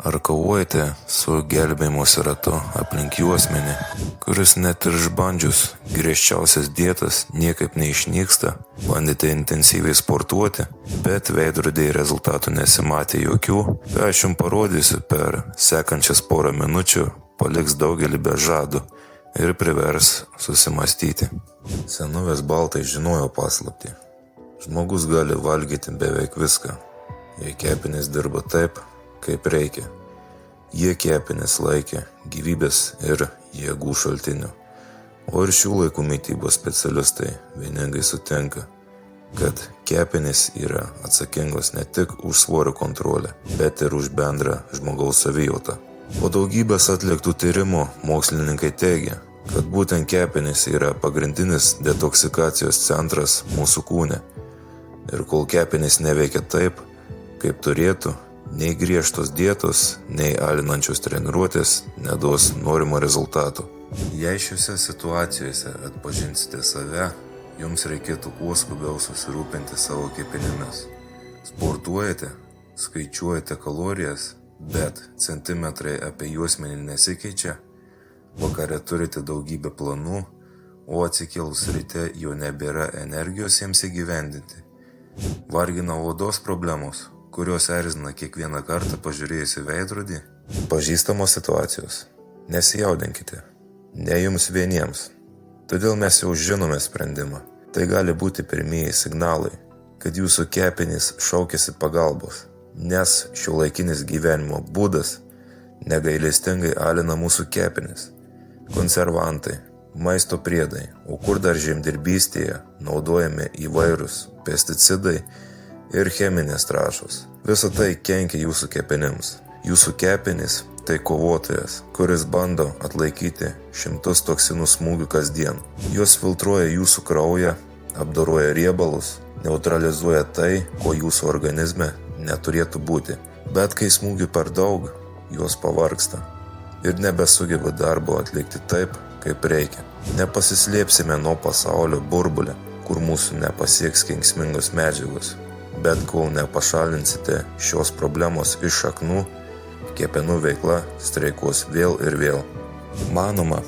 Ar kovojate su gelbėjimosi ratu aplink juosmenį, kuris net ir išbandžius griežčiausias dietas niekaip neišnyksta, bandėte intensyviai sportuoti, bet veidrodėje rezultatų nesimatė jokių, ką aš jums parodysiu per sekančias porą minučių, paliks daugelį be žadų ir privers susimastyti. Senovės baltai žinojo paslaptį. Žmogus gali valgyti beveik viską, jei kepenys dirba taip, kaip reikia. Jie kepenys laikė gyvybės ir jėgų šaltiniu. O ir šių laikų mitybos specialistai vieningai sutinka, kad kepenys yra atsakingos ne tik už svorio kontrolę, bet ir už bendrą žmogaus savijautą. Po daugybės atliktų tyrimų mokslininkai teigia, kad būtent kepenys yra pagrindinis detoksikacijos centras mūsų kūne. Ir kol kepenys neveikia taip, kaip turėtų, nei griežtos dietos, nei alinančios treniruotės neduos norimo rezultatų. Jei šiuose situacijose atpažinsite save, jums reikėtų kuo skubiau susirūpinti savo kepenimis. Sportuojate, skaičiuojate kalorijas, bet centimetrai apie juosmenį nesikeičia. Vakare turite daugybę planų, o atsikėlus ryte jau nebėra energijos jiems įgyvendinti. Vargina odos problemos, kurios erzina kiekvieną kartą pažiūrėjus į veidrodį. Pažįstamos situacijos. Nesijaudinkite. Ne jums vieniems. Todėl mes jau žinome sprendimą. Tai gali būti pirmieji signalai, kad jūsų kepenys šaukiasi pagalbos, nes šiuolaikinis gyvenimo būdas negailestingai alina mūsų kepenis. Konservantai, maisto priedai, o kur dar žemdirbystėje naudojami įvairūs pesticidai ir cheminės trąšos. Visa tai kenkia jūsų kepenims. Jūsų kepenys tai kovotojas, kuris bando atlaikyti šimtus toksinų smūgių kasdien. Jos filtruoja jūsų kraują, apdoroja riebalus, neutralizuoja tai, ko jūsų organizme neturėtų būti. Bet kai smūgių per daug, jos pavargsta ir nebesugeba darbo atlikti taip, kaip reikia. Nepasislėpsime nuo pasaulio burbulę, kur mūsų nepasieks kenksmingos medžiagos. Bet kol nepašalinsite šios problemos iš šaknų, kepenų veikla streikuos vėl ir vėl. Manoma,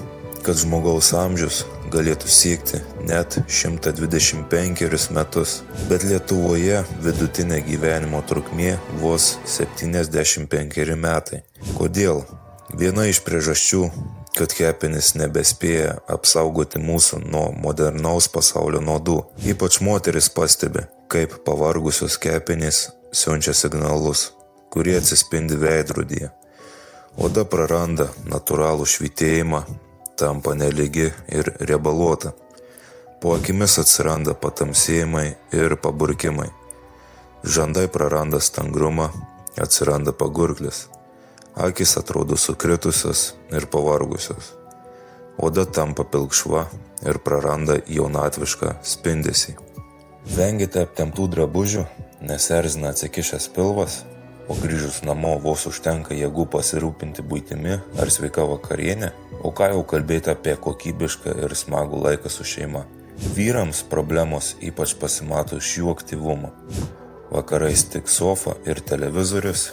kad žmogaus amžius galėtų siekti net 125 metus, bet Lietuvoje vidutinė gyvenimo trukmė vos 75 metai. Kodėl? Viena iš priežasčių, kad kepenys nebespėja apsaugoti mūsų nuo modernaus pasaulio nuodų. Ypač moteris pastebi, kaip pavargusios kepenys siunčia signalus, kurie atsispindi veidrodyje. Oda praranda natūralų švytėjimą, tampa nelygi ir riebaluota. Po akimis atsiranda patamsėjimai ir paburkimai. Žandai praranda stangrumą, atsiranda pagurklis. Akys atrodo sukritusios ir pavargusios. Oda tampa pilkšva ir praranda jaunatvišką spindesį. Venkite aptemptų drabužių, nes erzina atsikišęs pilvas, o grįžus namo vos užtenka jėgų pasirūpinti buitimi ar sveika vakarienė, o ką jau kalbėti apie kokybišką ir smagų laiką su šeima. Vyrams problemos ypač pasimato iš jų aktyvumo. Vakarais tik sofa ir televizorius.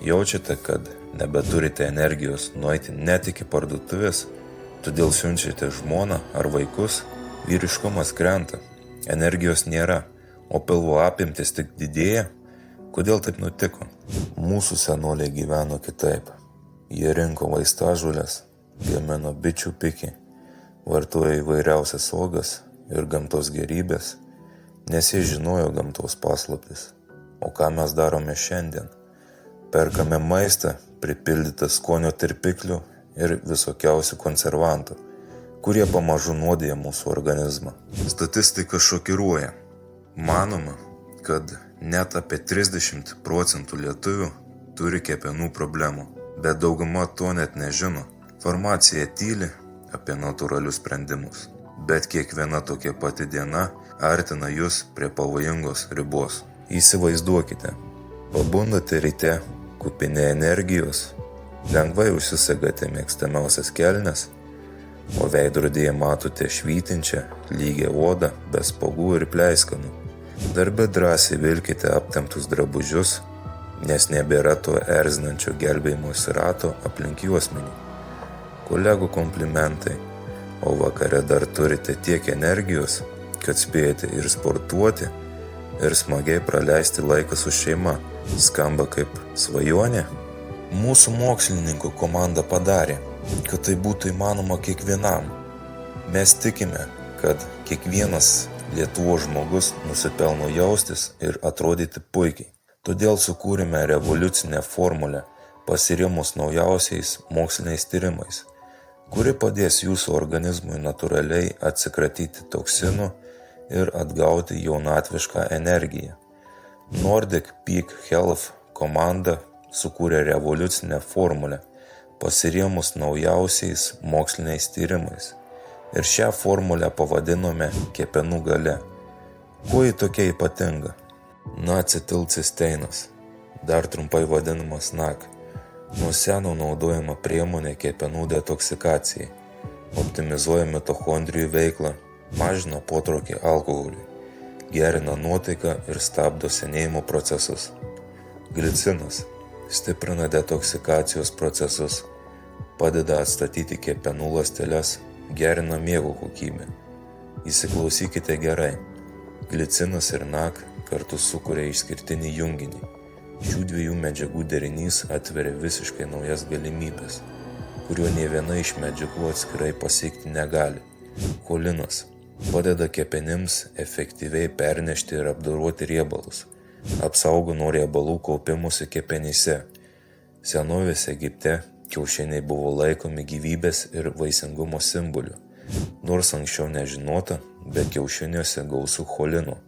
Jaučiate, kad nebeturite energijos nueiti net iki parduotuvės, todėl siunčiate žmoną ar vaikus, vyriškumas krenta, energijos nėra, o pilvo apimtis tik didėja. Kodėl taip nutiko? Mūsų senoliai gyveno kitaip. Jie rinko vaistažoles, gamino bičių pikį, vartojo įvairiausias uogas ir gamtos gėrybės, nes jie žinojo gamtos paslaptis. O ką mes darome šiandien? Perkame maistą, pripildytą skonio tirpiklių ir visokiausių konservantų, kurie pamažu nuodija mūsų organizmą. Statistika šokiruoja. Manoma, kad net apie 30% lietuvių turi kepenų problemų, bet dauguma to net nežino. Farmacija tyli apie natūralius sprendimus, bet kiekviena tokia pati diena artina jūs prie pavojingos ribos. Įsivaizduokite, pabundate ryte kupini energijos, lengvai užsisegate mėgstamiausias kelnes, o veidrodyje matote švytinčią, lygią odą, be spuogų ir pleiskanų. Darbe drąsiai vilkite aptemptus drabužius, nes nebėra to erzinančio gelbėjimosi rato aplink juosmenį. Kolegų komplimentai, o vakare dar turite tiek energijos, kad spėjate ir sportuoti, ir smagiai praleisti laiką su šeima. Skamba kaip svajonė? Mūsų mokslininkų komanda padarė, kad tai būtų įmanoma kiekvienam. Mes tikime, kad kiekvienas Lietuvos žmogus nusipelno jaustis ir atrodyti puikiai. Todėl sukūrėme revoliucinę formulę, pasirėmus naujausiais moksliniais tyrimais, kuri padės jūsų organizmui natūraliai atsikratyti toksinų ir atgauti jaunatvišką energiją. Nordic Peak Health komanda sukūrė revoliucinę formulę, pasirėmus naujausiais moksliniais tyrimais. Ir šią formulę pavadinome kepenų galia. Kuo ji tokia ypatinga? N-acetilcisteinas, dar trumpai vadinamas NAC, nuo seno naudojama priemonė kepenų detoksikacijai, optimizuoja mitochondrijų veiklą, mažina potraukį alkoholiui, gerina nuotaiką ir stabdo senėjimo procesus. Glicinas stiprina detoksikacijos procesus, padeda atstatyti kepenų ląsteles, gerina miego kokybę. Įsiklausykite gerai. Glicinas ir NAC kartu sukuria išskirtinį junginį. Šių dviejų medžiagų derinys atveria visiškai naujas galimybes, kurio nė viena iš medžiagų atskirai pasiekti negali. Cholinas padeda kepenims efektyviai pernešti ir apdoroti riebalus, apsaugo nuo riebalų kaupimosi kepenyse. Senovės Egipte kiaušiniai buvo laikomi gyvybės ir vaisingumo simboliu, nors anksčiau nežinota, bet kiaušiniuose gausu cholino,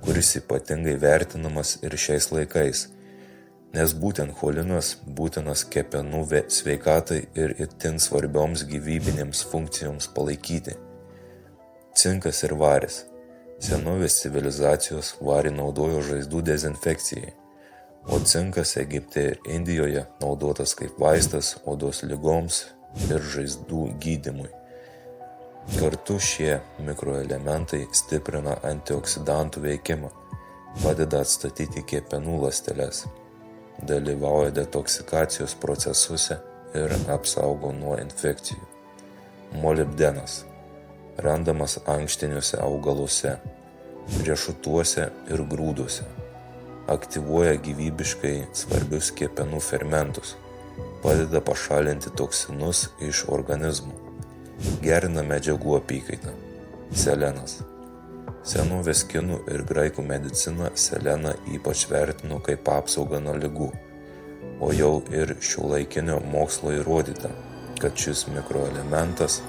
kuris ypatingai vertinamas ir šiais laikais, nes būtent cholinas būtinas kepenų sveikatai ir itin svarbioms gyvybinėms funkcijoms palaikyti. Cinkas ir varis. Senovės civilizacijos varį naudojo žaizdų dezinfekcijai, o cinkas Egipte ir Indijoje naudotas kaip vaistas odos ligoms ir žaizdų gydymui. Kartu šie mikroelementai stiprina antioksidantų veikimą, padeda atstatyti kepenų ląsteles, dalyvauja detoksikacijos procesuose ir apsaugo nuo infekcijų. Molibdenas randamas ankštiniuose augaluose, riešutuose ir grūduose. Aktyvuoja gyvybiškai svarbius kepenų fermentus, padeda pašalinti toksinus iš organizmų, gerina medžiagų apykaitą. Selenas. Senovės kinų ir graikų medicina seleną ypač vertino kaip apsaugą nuo ligų, o jau ir šiuolaikinio mokslo įrodyta, kad šis mikroelementas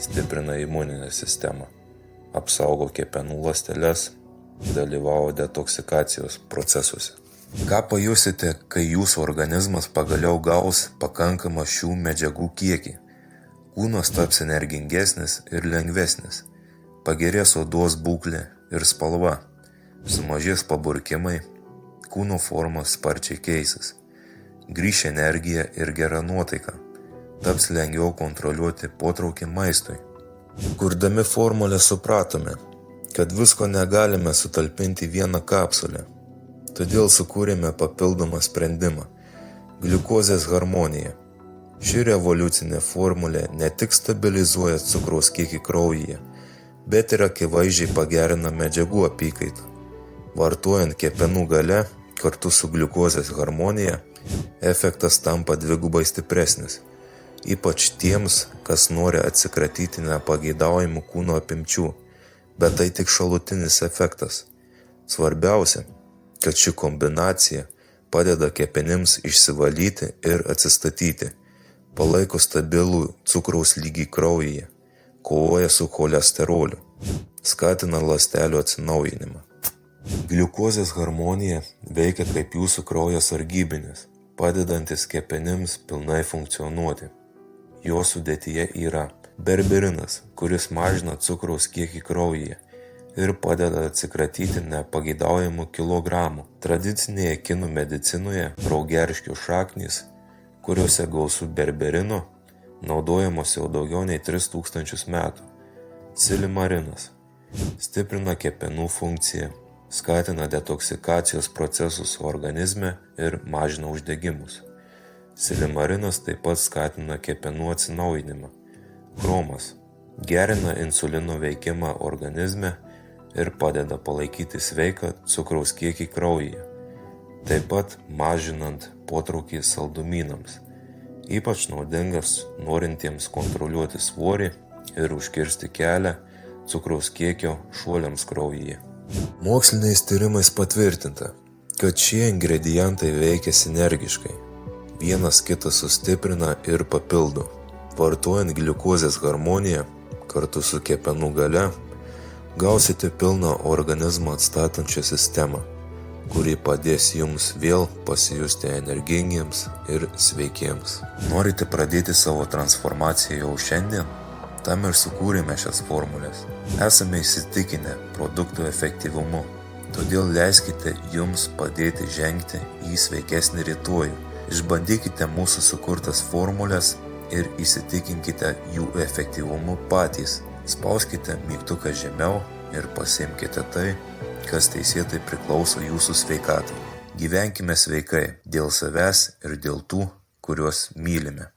stiprina imuninę sistemą, apsaugo kepenų ląsteles, dalyvauja detoksikacijos procesuose. Ką pajusite, kai jūsų organizmas pagaliau gaus pakankamą šių medžiagų kiekį? Kūnas taps energingesnis ir lengvesnis, pagerės odos būklė ir spalva, sumažės paburkimai, kūno forma sparčiai keisis, grįš energija ir gera nuotaika, taps lengviau kontroliuoti potraukį maistui. Kurdami formulę supratome, kad visko negalime sutalpinti vieną kapsulę, todėl sukūrėme papildomą sprendimą – gliukozės harmoniją. Ši revoliucinė formulė ne tik stabilizuoja cukraus kiekį kraujyje, bet ir akivaizdžiai pagerina medžiagų apykaitą. Vartojant kepenų galia kartu su gliukozės harmonija, efektas tampa dvigubai stipresnis. Ypač tiems, kas nori atsikratyti nepageidaujamų kūno apimčių, bet tai tik šalutinis efektas. Svarbiausia, kad ši kombinacija padeda kepenims išsivalyti ir atsistatyti, palaiko stabilų cukraus lygį kraujyje, kovoja su cholesteroliu, skatina ląstelių atsinaujinimą. Gliukozės harmonija veikia kaip jūsų kraujo sargybinis, padedantis kepenims pilnai funkcionuoti. Jo sudėtyje yra berberinas, kuris mažina cukraus kiekį kraujyje ir padeda atsikratyti nepageidaujamų kilogramų. Tradicinėje kinų medicinoje raugerškio šaknys, kuriuose gausu berberino, naudojamos jau daugiau nei 3000 metų. Silimarinas stiprina kepenų funkciją, skatina detoksikacijos procesus organizme ir mažina uždegimus. Silimarinas taip pat skatina kepenų atsinaujinimą. Kromas gerina insulino veikimą organizme ir padeda palaikyti sveiką cukraus kiekį kraujyje, taip pat mažinant potraukį saldumynams, ypač naudingas norintiems kontroliuoti svorį ir užkirsti kelią cukraus kiekio šuoliams kraujyje. Moksliniais tyrimais patvirtinta, kad šie ingredientai veikia sinergiškai. Vienas kitą sustiprina ir papildo. Vartojant gliukozės harmoniją kartu su kepenų galia, gausite pilną organizmą atstatančią sistemą, kuri padės jums vėl pasijusti energingiems ir sveikiems. Norite pradėti savo transformaciją jau šiandien? Tam ir sukūrėme šias formulės. Esame įsitikinę produktų efektyvumu, todėl leiskite jums padėti žengti į sveikesnį rytojų. Išbandykite mūsų sukurtas formulės ir įsitikinkite jų efektyvumu patys. Spauskite mygtuką žemiau ir pasiimkite tai, kas teisėtai priklauso jūsų sveikatai. Gyvenkime sveikai dėl savęs ir dėl tų, kuriuos mylime.